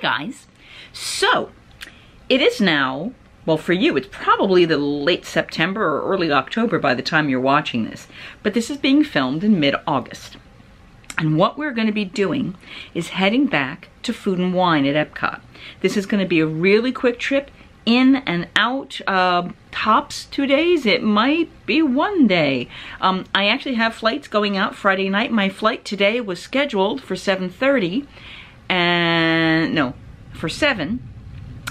guys. So, it is now, well for you, it's probably the late September or early October by the time you're watching this. But this is being filmed in mid-August. And what we're going to be doing is heading back to Food and Wine at Epcot. This is going to be a really quick trip, in and out, tops 2 days. It might be 1 day. I actually have flights going out Friday night. My flight today was scheduled for 7:30, and no, for 7,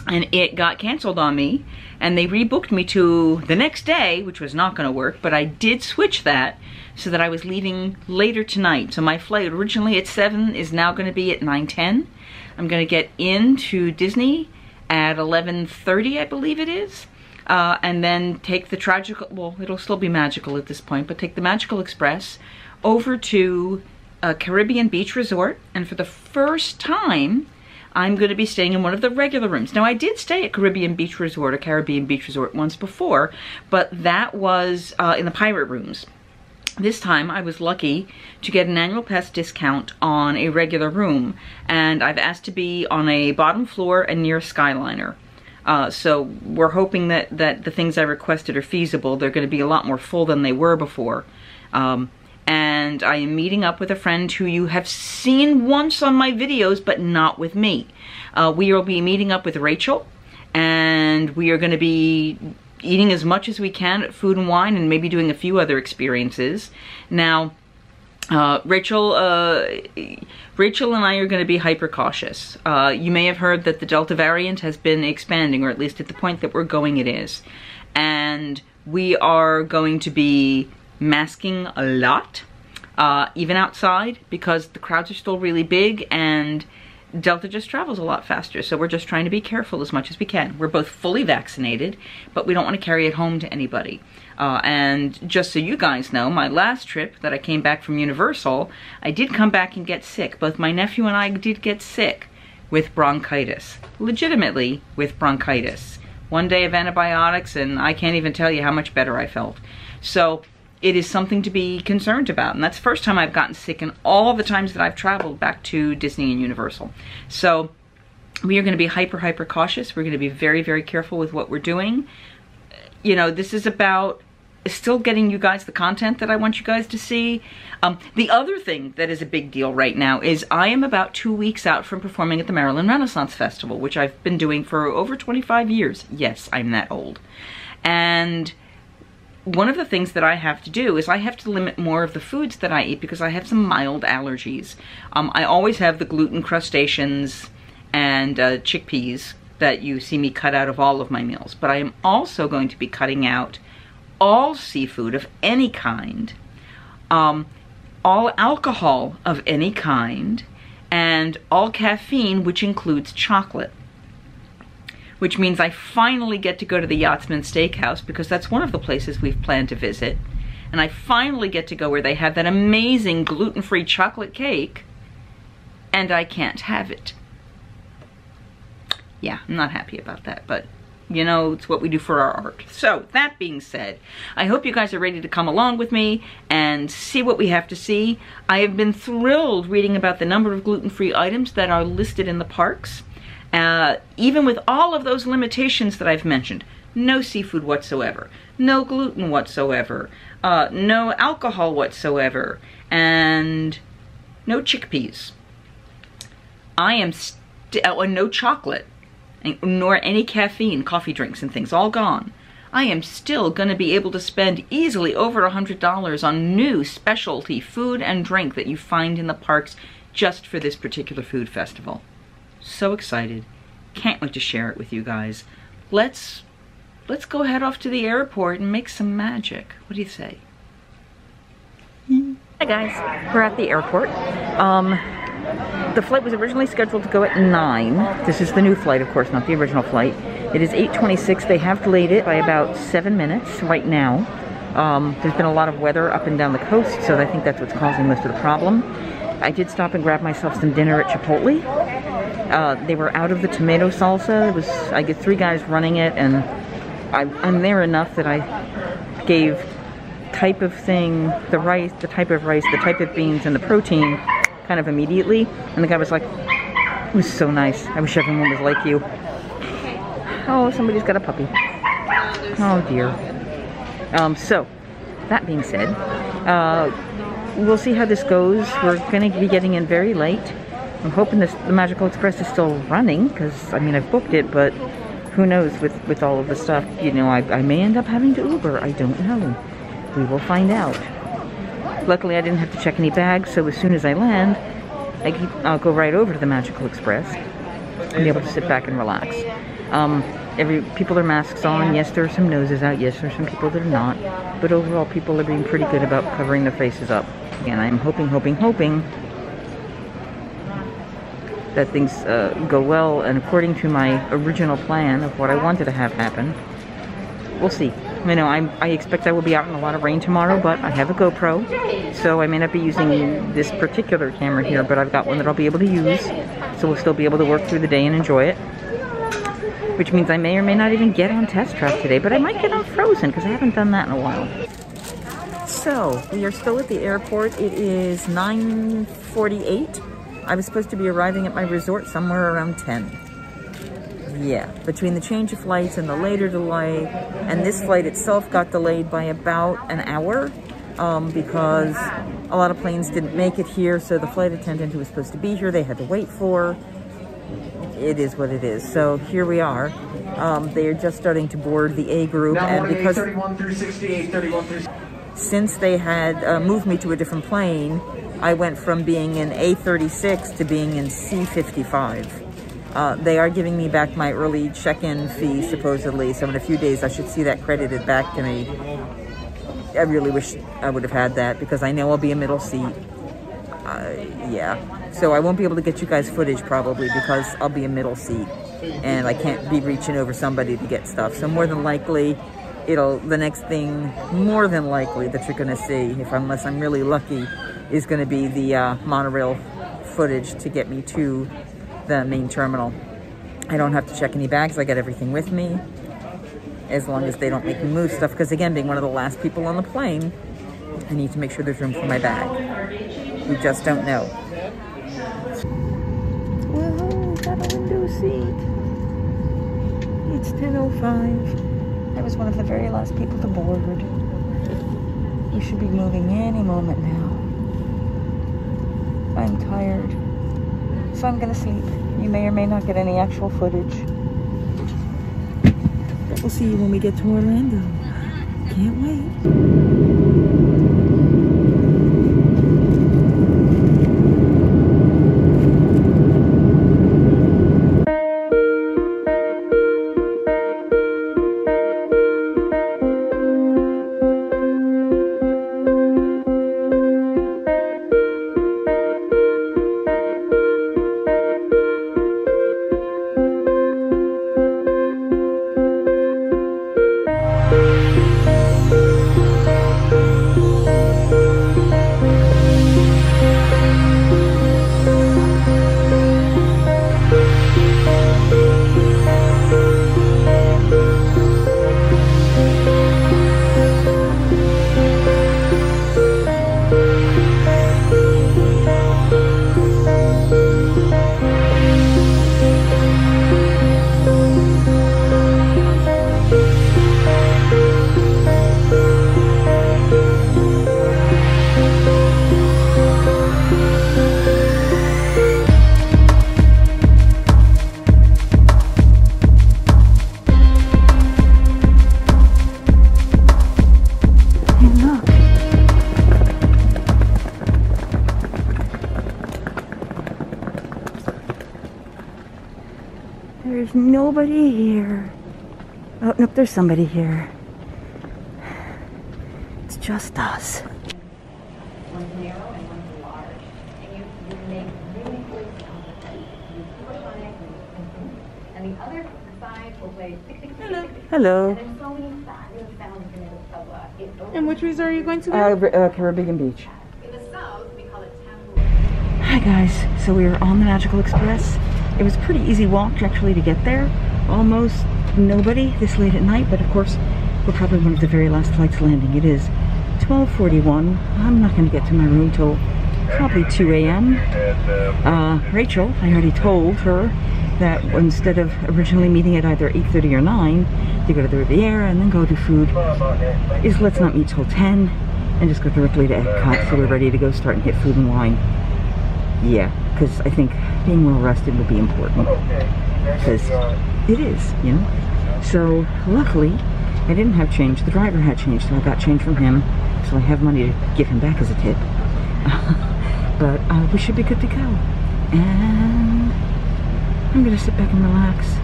and it got canceled on me, and they rebooked me to the next day, which was not going to work, but I did switch that so that I was leaving later tonight. So my flight originally at 7 is now going to be at 9:10. I'm going to get into Disney at 11:30, I believe it is, and then take the well, it'll still be magical at this point, but take the Magical Express over to a Caribbean Beach Resort, and for the first time, I'm going to be staying in one of the regular rooms. Now, I did stay at Caribbean Beach Resort, or Caribbean Beach Resort once before, but that was in the pirate rooms. This time, I was lucky to get an annual pass discount on a regular room, and I've asked to be on a bottom floor and near Skyliner. So we're hoping that the things I requested are feasible. They're going to be a lot more full than they were before. And I am meeting up with a friend who you have seen once on my videos, but not with me. We will be meeting up with Rachel, and we are going to be eating as much as we can at Food and Wine, and maybe doing a few other experiences. Now, Rachel and I are going to be hyper cautious. You may have heard that the Delta variant has been expanding, or at least at the point that we're going it is. And we are going to be masking a lot, even outside, because the crowds are still really big and Delta just travels a lot faster. So we're just trying to be careful as much as we can. We're both fully vaccinated, but we don't want to carry it home to anybody. And just so you guys know, my last trip that I came back from Universal, I did come back and get sick. Both my nephew and I did get sick with bronchitis. Legitimately with bronchitis. 1 day of antibiotics, and I can't even tell you how much better I felt. So it is something to be concerned about. And that's the first time I've gotten sick in all the times that I've traveled back to Disney and Universal. So we are going to be hyper cautious. We're going to be very careful with what we're doing. You know, this is about still getting you guys the content that I want you guys to see. The other thing that is a big deal right now is I am about 2 weeks out from performing at the Maryland Renaissance Festival, which I've been doing for over 25 years. Yes, I'm that old. And one of the things that I have to do is I have to limit more of the foods that I eat because I have some mild allergies. I always have the gluten crustaceans and chickpeas that you see me cut out of all of my meals. But I am also going to be cutting out all seafood of any kind, all alcohol of any kind, and all caffeine, which includes chocolate. Which means I finally get to go to the Yachtsman Steakhouse, because that's one of the places we've planned to visit. And I finally get to go where they have that amazing gluten-free chocolate cake, and I can't have it. Yeah, I'm not happy about that, but you know, it's what we do for our art. So, that being said, I hope you guys are ready to come along with me and see what we have to see. I have been thrilled reading about the number of gluten-free items that are listed in the parks. Even with all of those limitations that I've mentioned, no seafood whatsoever, no gluten whatsoever, no alcohol whatsoever, and no chickpeas. I am no chocolate, nor any caffeine, coffee drinks and things, all gone. I am still going to be able to spend easily over $100 on new specialty food and drink that you find in the parks just for this particular food festival. So excited. Can't wait to share it with you guys. Let's go head off to the airport and make some magic. What do you say? Hi guys, we're at the airport. The flight was originally scheduled to go at 9. This is the new flight, of course, not the original flight. It is 8:26. They have delayed it by about 7 minutes right now. There's been a lot of weather up and down the coast, so I think that's what's causing most of the problem. I did stop and grab myself some dinner at Chipotle. They were out of the tomato salsa. I get 3 guys running it, and I'm there enough that I gave type of thing, the type of rice, the type of beans, and the protein kind of immediately. And the guy was like, It was so nice. I wish everyone was like you. Oh, somebody's got a puppy. Oh dear. So, that being said, we'll see how this goes. We're going to be getting in very late. I'm hoping the Magical Express is still running, because, I mean, I've booked it, but who knows with all of the stuff. You know, I may end up having to Uber. I don't know. We will find out. Luckily, I didn't have to check any bags, so as soon as I land, I'll go right over to the Magical Express and be able to sit back and relax. People are masks on. Yes, there are some noses out. Yes, there are some people that are not. But overall, people are being pretty good about covering their faces up. Again, I'm hoping that things go well, and according to my original plan of what I wanted to have happen. We'll see. You know, I expect I will be out in a lot of rain tomorrow, but I have a GoPro, so I may not be using this particular camera here, but I've got one that I'll be able to use, so we'll still be able to work through the day and enjoy it. Which means I may or may not even get on test track today, but I might get on Frozen, because I haven't done that in a while. So, we are still at the airport. It is 9:48. I was supposed to be arriving at my resort somewhere around 10. Yeah, between the change of flights and the later delay, and this flight itself got delayed by about an hour because a lot of planes didn't make it here, so the flight attendant who was supposed to be here, they had to wait for. It is what it is. So here we are. They are just starting to board the A group, and because 31 through 68, 31 through... Since they had moved me to a different plane, I went from being in A36 to being in C55. They are giving me back my early check-in fee, supposedly, so in a few days I should see that credited back to me. I really wish I would have had that, because I know I'll be a middle seat. Yeah, so I won't be able to get you guys footage probably, because I'll be a middle seat, and I can't be reaching over somebody to get stuff. So more than likely, the next thing, more than likely, that you're gonna see, unless I'm really lucky, is gonna be the monorail footage to get me to the main terminal. I don't have to check any bags. I got everything with me, as long as they don't make me move stuff, because again, being one of the last people on the plane, I need to make sure there's room for my bag. We just don't know. Whoa, got a window seat. It's 10:05. I was one of the very last people to board. We should be moving any moment now. I'm tired, so I'm gonna sleep. You may or may not get any actual footage. But we'll see you when we get to Orlando. Can't wait. There's nobody here. Oh, nope, there's somebody here. It's just us. One's narrow and one's large. And you make really good sounds with them. You push on it, and the other side will play tick, tick, tick, tick, tick. Hello. And there's so many fabulous sounds in it of it. And which resort are you going to go? Caribbean Beach. In the south, we call it Tampa. Hi guys, so we are on the Magical Express. It was a pretty easy walk actually to get there. Almost nobody this late at night, but of course we're probably one of the very last flights landing. It is 12:41. I'm not going to get to my room till probably 2 a.m. Rachel, I already told her that instead of originally meeting at either 8:30 or 9 to go to the Riviera and then go to food, is let's not meet till 10 and just go directly to Epcot so we're ready to go start and hit food and wine. Yeah, because I think being well rested will be important. Because it is, you know. So luckily, I didn't have change. The driver had change, so I got change from him. So I have money to give him back as a tip. But we should be good to go. And I'm going to sit back and relax.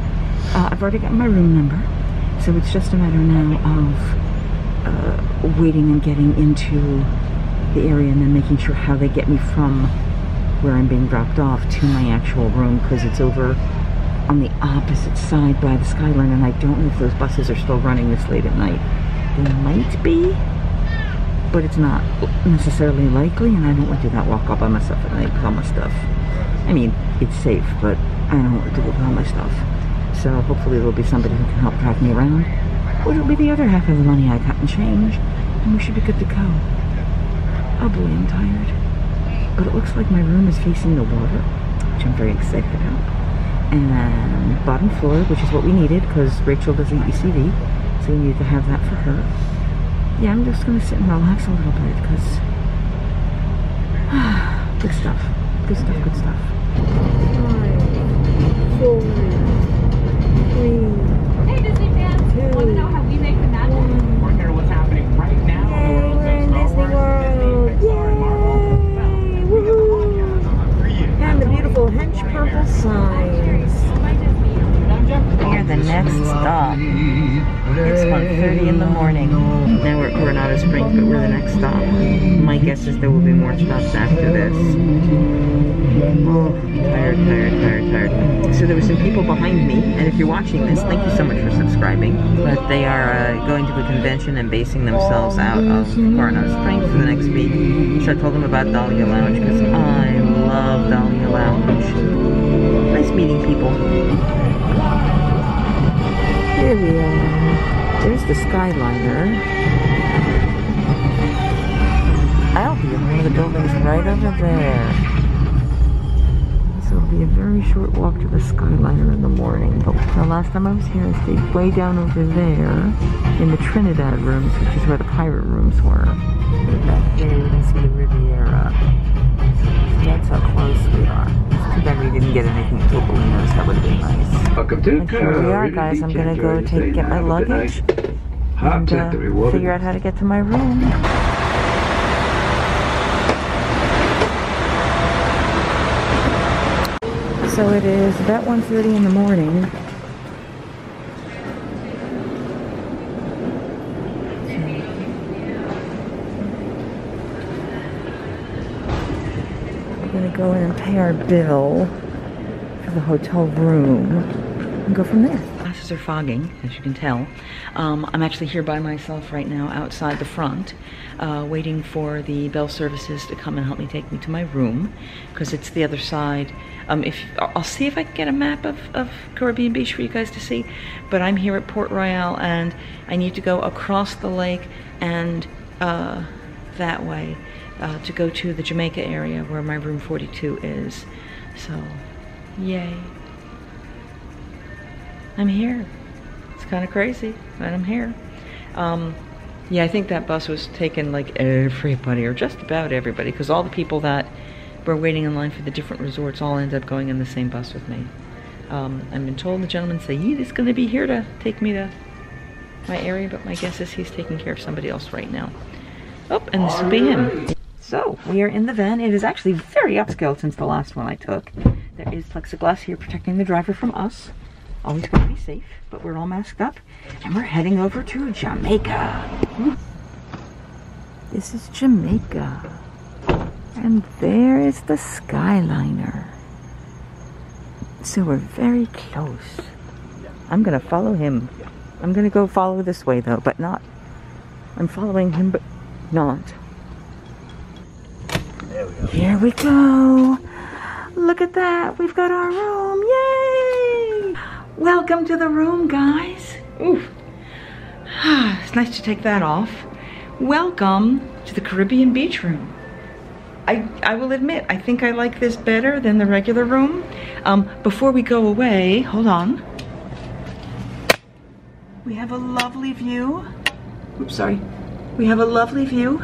I've already got my room number. So it's just a matter now of waiting and getting into the area and then making sure how they get me from where I'm being dropped off to my actual room, because it's over on the opposite side by the Skyliner, and I don't know if those buses are still running this late at night. They might be, but it's not necessarily likely, and I don't want to do that walk all by myself at night with all my stuff. I mean, it's safe, but I don't want to do it with all my stuff. So hopefully there'll be somebody who can help drive me around, which will be the other half of the money I got in change, and we should be good to go. Oh boy, I'm tired. But it looks like my room is facing the water, which I'm very excited about. And bottom floor, which is what we needed because Rachel does ECV, so we needed to have that for her. Yeah, I'm just going to sit and relax a little bit because good stuff, good stuff, good stuff. 5, 4, 3, Hey Disney fans, want to know how we make the magic? We're here what's happening right now. Yay, we're in Disney World. Yay! Woohoo! And the beautiful hench purple signs. We're the next stop. It's 1:30 in the morning. Now we're at Coronado Springs, but we're the next stop. My guess is there will be more stops after this. Oh, tired. So there were some people behind me, and if you're watching this, thank you so much for subscribing. But they are going to a convention and basing themselves out of Coronado Springs for the next week. So I told them about Dahlia Lounge because I love Dahlia Lounge. Nice meeting people. Here we are. There's the Skyliner. I'll be in one of the buildings right over there. So it'll be a very short walk to the Skyliner in the morning. But the last time I was here, I stayed way down over there in the Trinidad rooms, which is where the pirate rooms were. Back there, you can see the Riviera. So that's how close we are. It's too bad we didn't get anything at Topolino's. That would have been nice. Welcome to And here we are, guys. I'm gonna go get my luggage and figure out how to get to my room. So it is about 1:30 in the morning. We're gonna go in and pay our bill for the hotel room and go from there. Glasses are fogging, as you can tell. I'm actually here by myself right now outside the front, waiting for the bell services to come and help me take me to my room, because it's the other side. I'll see if I can get a map of Caribbean Beach for you guys to see, but I'm here at Port Royale and I need to go across the lake and that way to go to the Jamaica area where my room 42 is. So, yay. I'm here. It's kind of crazy, but I'm here. Yeah, I think that bus was taking like everybody, or just about everybody, because all the people that were waiting in line for the different resorts all ended up going in the same bus with me. I've been told the gentleman said he's going to be here to take me to my area, but my guess is he's taking care of somebody else right now. Oh, and this will be him. So, we are in the van. It is actually very upscale since the last one I took. There is plexiglass here protecting the driver from us. Always got to be safe, but we're all masked up, and we're heading over to Jamaica. This is Jamaica. And there is the Skyliner. So we're very close. I'm going to follow him. I'm going to go follow this way though, but not. I'm following him, but not. There we go. Here we go. Look at that. We've got our room. Yay! Welcome to the room, guys. Oof. It's nice to take that off. Welcome to the Caribbean Beach room. I will admit, I think I like this better than the regular room. Before we go away, hold on. We have a lovely view. Oops, sorry. We have a lovely view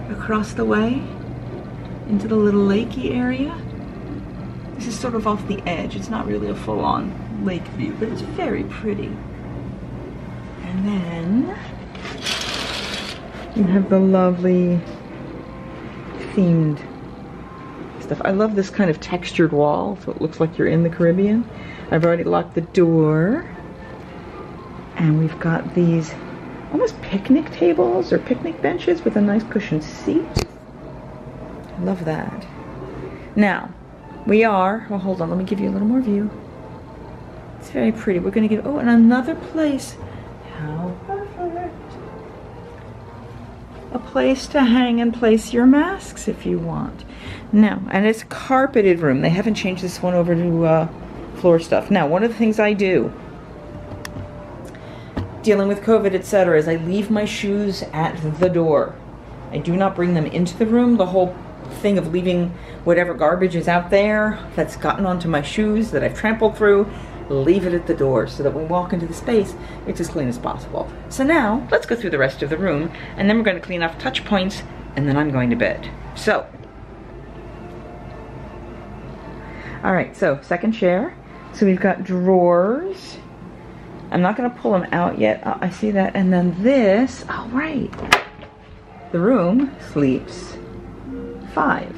across the way into the little lakey area. This is sort of off the edge. It's not really a full-on lake view, but it's very pretty. And then you have the lovely themed stuff. I love this kind of textured wall, so it looks like you're in the Caribbean. I've already locked the door. And we've got these almost picnic tables or picnic benches with a nice cushioned seat. I love that. Now, we are, well, hold on, let me give you a little more view. It's very pretty. We're going to get, oh, and another place. How perfect. A place to hang and place your masks if you want. Now, and it's a carpeted room. They haven't changed this one over to floor stuff. Now, one of the things I do, dealing with COVID, etc., is I leave my shoes at the door. I do not bring them into the room. The whole thing of leaving whatever garbage is out there that's gotten onto my shoes that I've trampled through, leave it at the door so that when we walk into the space, it's as clean as possible. So now, let's go through the rest of the room, and then we're going to clean off touch points, and then I'm going to bed. So, all right, so second chair. So we've got drawers. I'm not going to pull them out yet. I see that. And then this, oh right, the room sleeps 5.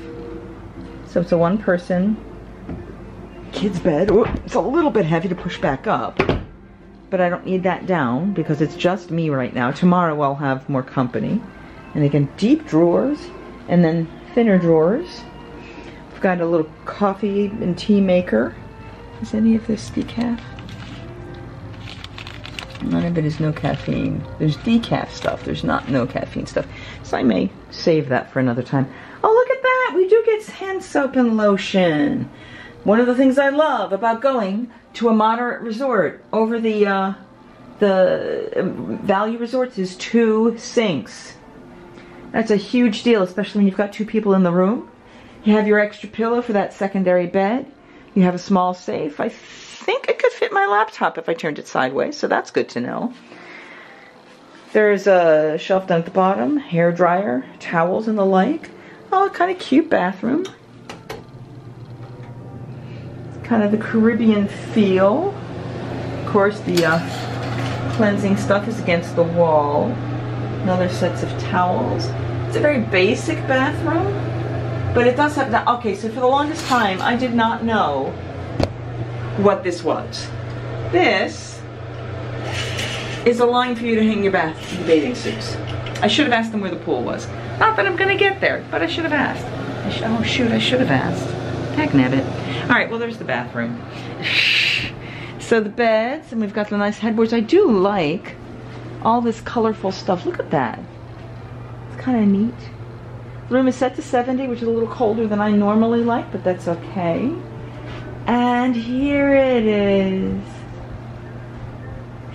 So it's a one-person kid's bed. Ooh, it's a little bit heavy to push back up, but I don't need that down because it's just me right now. Tomorrow I'll have more company. And again, deep drawers and then thinner drawers. I've got a little coffee and tea maker. Is any of this decaf? None of it is no caffeine. There's decaf stuff. There's not no caffeine stuff. So I may save that for another time. Oh, look at that. We do get hand soap and lotion. One of the things I love about going to a moderate resort over the value resorts is 2 sinks. That's a huge deal, especially when you've got 2 people in the room. You have your extra pillow for that secondary bed. You have a small safe. I think it could fit my laptop if I turned it sideways, so that's good to know. There's a shelf down at the bottom, hair dryer, towels and the like. Oh, kind of cute bathroom. Kind of the Caribbean feel. Of course, the cleansing stuff is against the wall. Another sets of towels. It's a very basic bathroom, but it does have that. Okay, so for the longest time, I did not know what this was. This is a line for you to hang your bathing suits. I should have asked them where the pool was. Not that I'm gonna get there, but I should have asked. Oh shoot, I should have asked. Dagnabbit. All right, well there's the bathroom. So the beds, and we've got the nice headboards. I do like all this colorful stuff. Look at that. It's kind of neat. The room is set to 70, which is a little colder than I normally like, but that's okay. And here it is.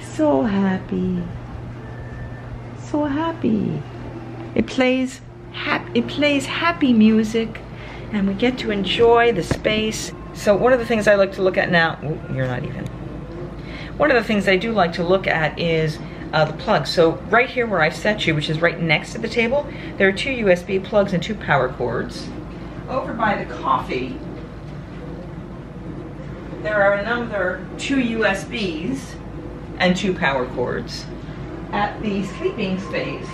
So happy. So happy. It plays happy music, and we get to enjoy the space. So one of the things I like to look at now, ooh, you're not even. One of the things I do like to look at is the plugs. So right here where I've set you, which is right next to the table, there are 2 USB plugs and 2 power cords. Over by the coffee, there are another 2 USBs and 2 power cords. At the sleeping space,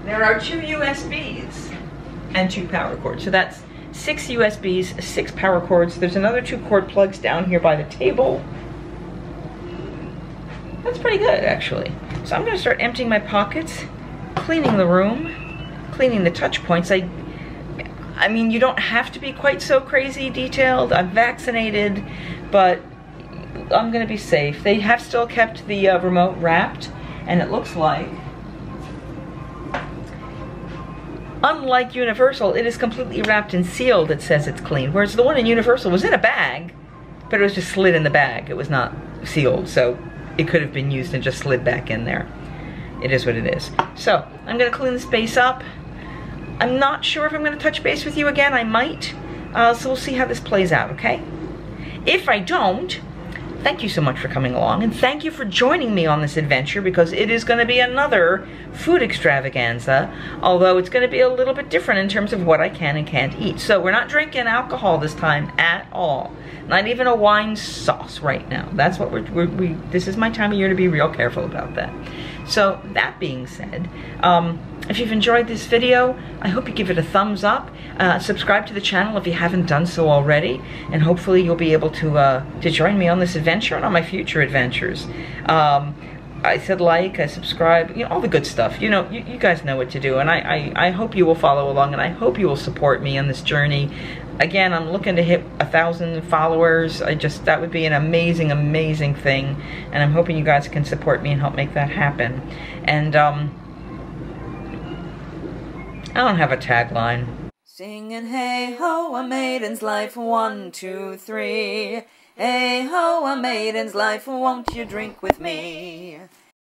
there are 2 USBs and 2 power cords. So that's 6 USBs, 6 power cords. There's another 2 cord plugs down here by the table. That's pretty good, actually. So I'm gonna start emptying my pockets, cleaning the room, cleaning the touch points. I mean, you don't have to be quite so crazy detailed. I'm vaccinated, but I'm gonna be safe. They have still kept the remote wrapped, and it looks like, unlike Universal, it is completely wrapped and sealed. It says it's clean, whereas the one in Universal was in a bag, but it was just slid in the bag. It was not sealed, so it could have been used and just slid back in there. It is what it is. So I'm gonna clean the space up. I'm not sure if I'm going to touch base with you again. I might. So we'll see how this plays out, okay? If I don't, thank you so much for coming along, and thank you for joining me on this adventure, because it is going to be another food extravaganza, although it's going to be a little bit different in terms of what I can and can't eat. So we're not drinking alcohol this time at all. Not even a wine sauce right now. That's what this is my time of year to be real careful about that. So that being said, if you've enjoyed this video, I hope you give it a thumbs up. Subscribe to the channel if you haven't done so already, and hopefully you'll be able to join me on this adventure and on my future adventures. I said like, I subscribe, you know, all the good stuff. You know, you guys know what to do, and I hope you will follow along, and I hope you will support me on this journey. Again, I'm looking to hit 1,000 followers. That would be an amazing, amazing thing, and I'm hoping you guys can support me and help make that happen. And I don't have a tagline. Singing hey ho, a maiden's life, 1, 2, 3. Hey ho, a maiden's life, won't you drink with me?